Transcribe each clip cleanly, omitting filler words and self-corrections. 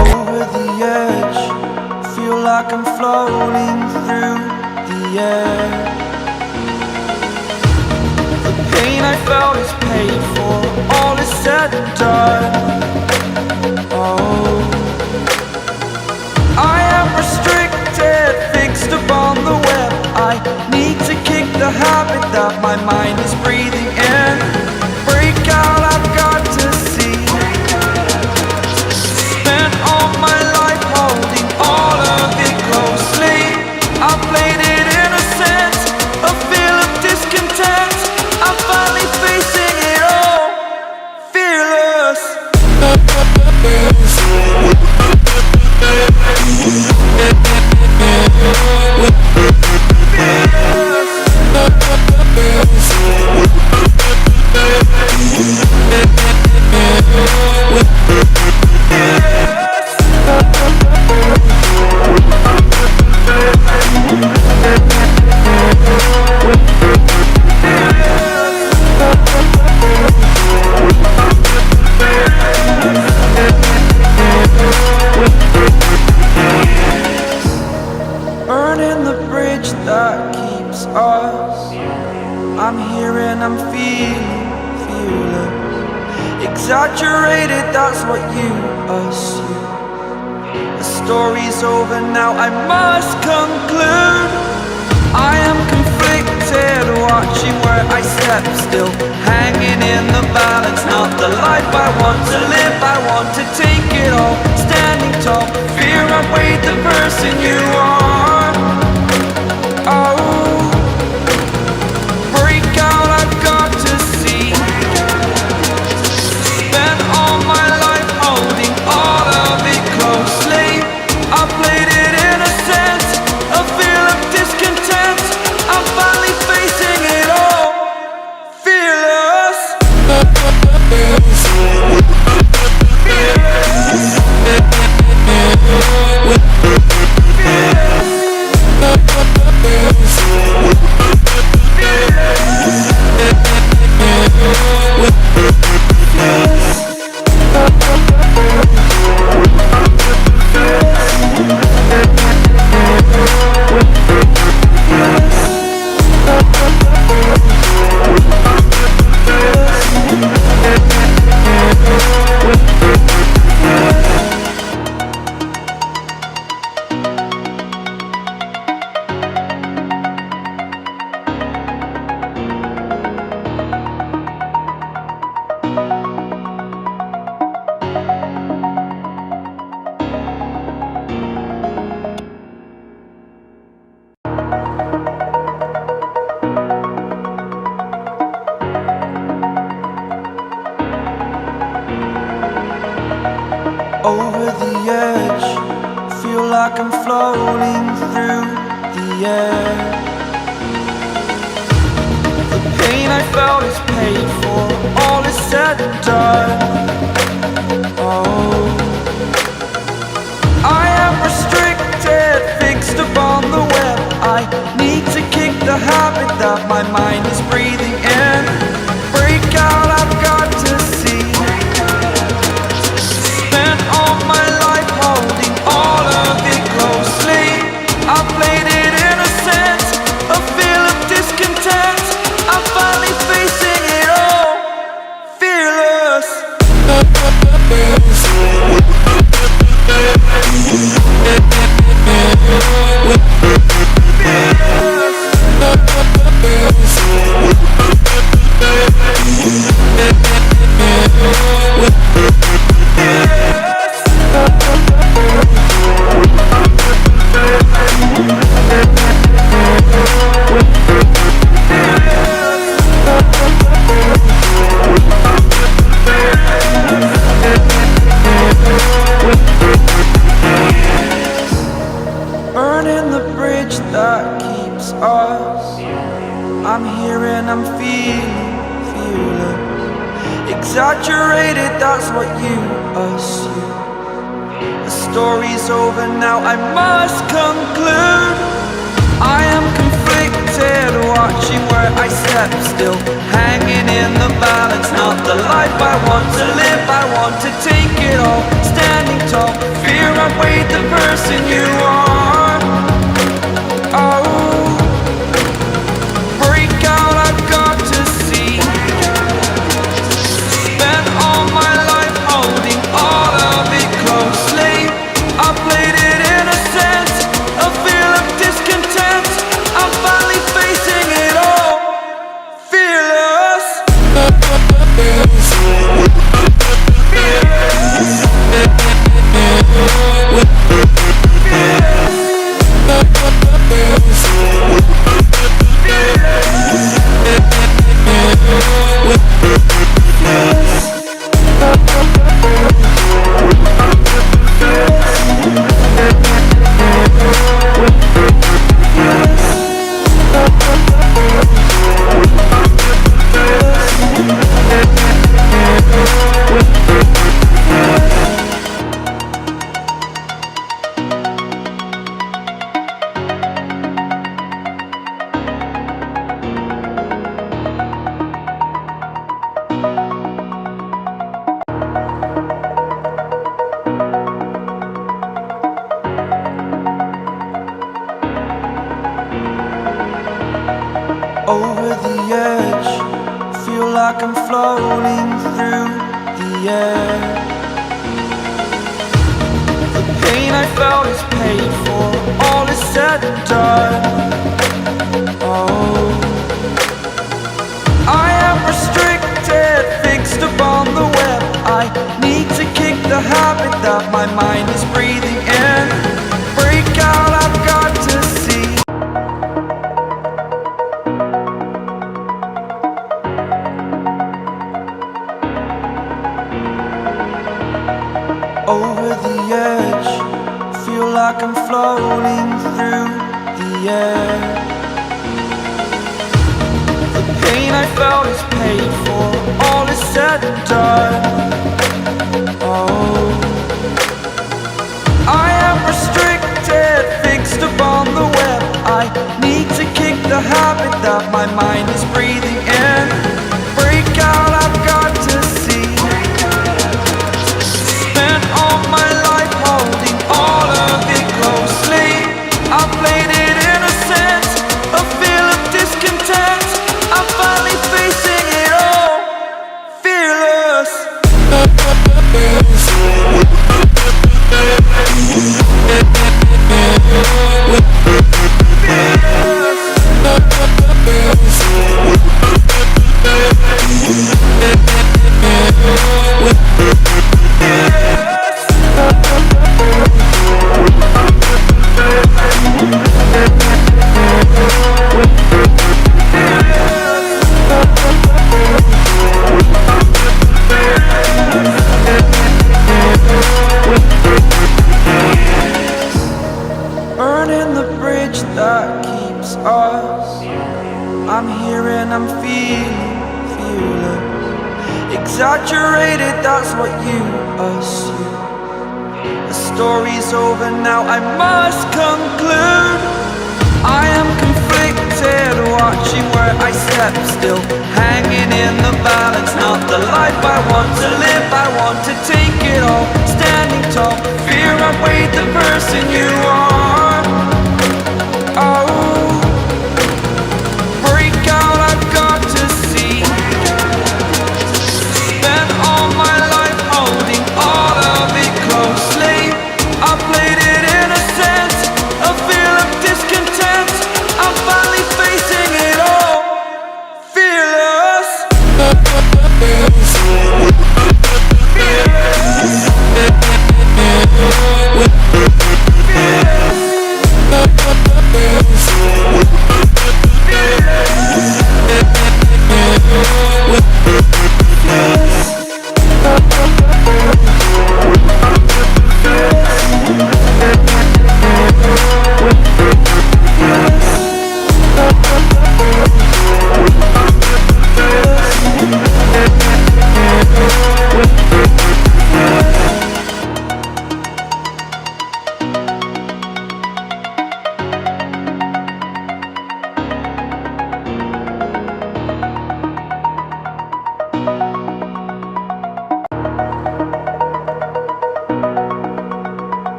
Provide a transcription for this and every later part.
Over the edge, feel like I'm floating through the air. The pain I felt is paid for, all is said and done. Oh, I am restricted, fixed upon the web. I need to kick the habit that my mind is breathing in. Break out, I've got to see. Spent all my life holding all of it closely. I played it innocent, a feel of discontent. I'm finally facing it all, fearless. Burning the bridge that keeps us. I'm here and I'm feeling fearless. Exaggerated, that's what you assume. The story's over now, I must conclude. I am conflicted, watching where I step still, hanging in the balance. Not the life I want to live, I want to take it all. Standing tall, fear outweighed the person you are. Oh, break out, I've got to see. Spent all my life holding all of it closely. I played it innocent, a feel of discontent. I'm finally facing it all, fearless. Over the edge, feel like I'm floating through the air. The pain I felt is paid for, all is said and done. Oh, I am restricted, fixed upon the web. I need to kick the habit that my mind is breathing in. Break out, I've got to see. Spent all my life holding all of it closely. I played it innocent, a feel of discontent. I'm finally facing it all, fearless. Burning the bridge that keeps us. I'm here and I'm feeling fearless. Exaggerated, that's what you assume. The story's over now, I must conclude. I am conflicted. I step still, hanging in the balance. Not the life I want to live, I want to take it all. Standing tall, fear I weighed the person you are. Oh, break out, I've got to see. Spent all my life holding all of it closely. I played it innocent, a feel of discontent. I'm finally facing it all, fearless. Over the edge, feel like I'm floating through the air. The pain I felt is paid for, all is said and done. Oh, I am restricted, fixed upon the web. I need to kick the habit that my mind is breathing in. Break out, I've got to see. Over the edge, feel like I'm floating through the air. The pain I felt is paid for, all is said and done. Oh, I am restricted, fixed upon the web. I need to kick the habit that my mind is breathing in. Break out, I've got to see. Spent all my life holding all of it closely. I played it innocent, a feel of discontent. I'm finally facing it all, fearless. Burning the bridge that keeps us. I'm here and I'm feeling fearless. Exaggerated, that's what you assume. The story's over now, I must conclude. I am conflicted, watching where I step still, hanging in the balance. Not the life I want to live, I want to take it all. Standing tall, fear I weighed the person you are. Oh, break out, I've got to see. Spent all my life holding all of it closely. I played it innocent, a feel of discontent. I'm finally facing it all, fearless. Fearless.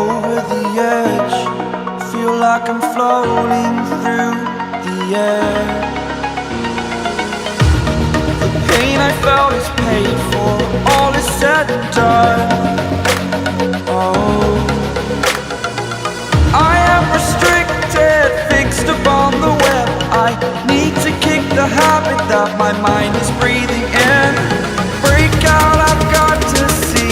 over the edge. Feel like I'm floating through the air. The pain I felt is paid for, all is said and done. Oh, I am restricted, fixed upon the web. I need to kick the habit that my mind is breathing in. Break out, I've got to see.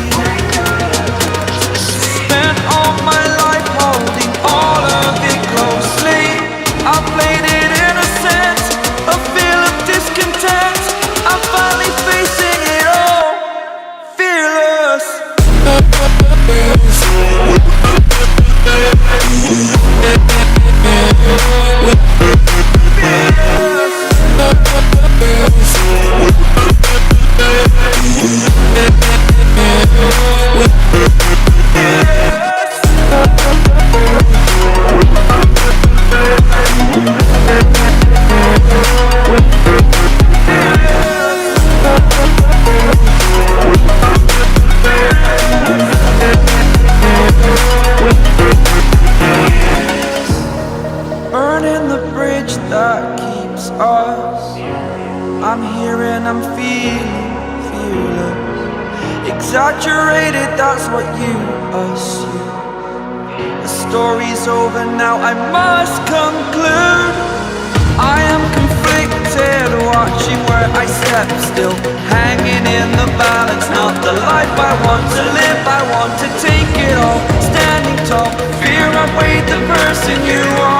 Spent all my life holding all of it closely. I played it innocent, a feel of discontent. I'm finally facing it all, fearless. Burning the bridge that keeps us. I'm here and I'm feeling fearless. Exaggerated, that's what you assume. The story's over now, I must conclude. I am conflicted, watching where I step still, hanging in the balance. Not the life I want to live, I want to take it all. Standing tall, fear I've weighed the person you are.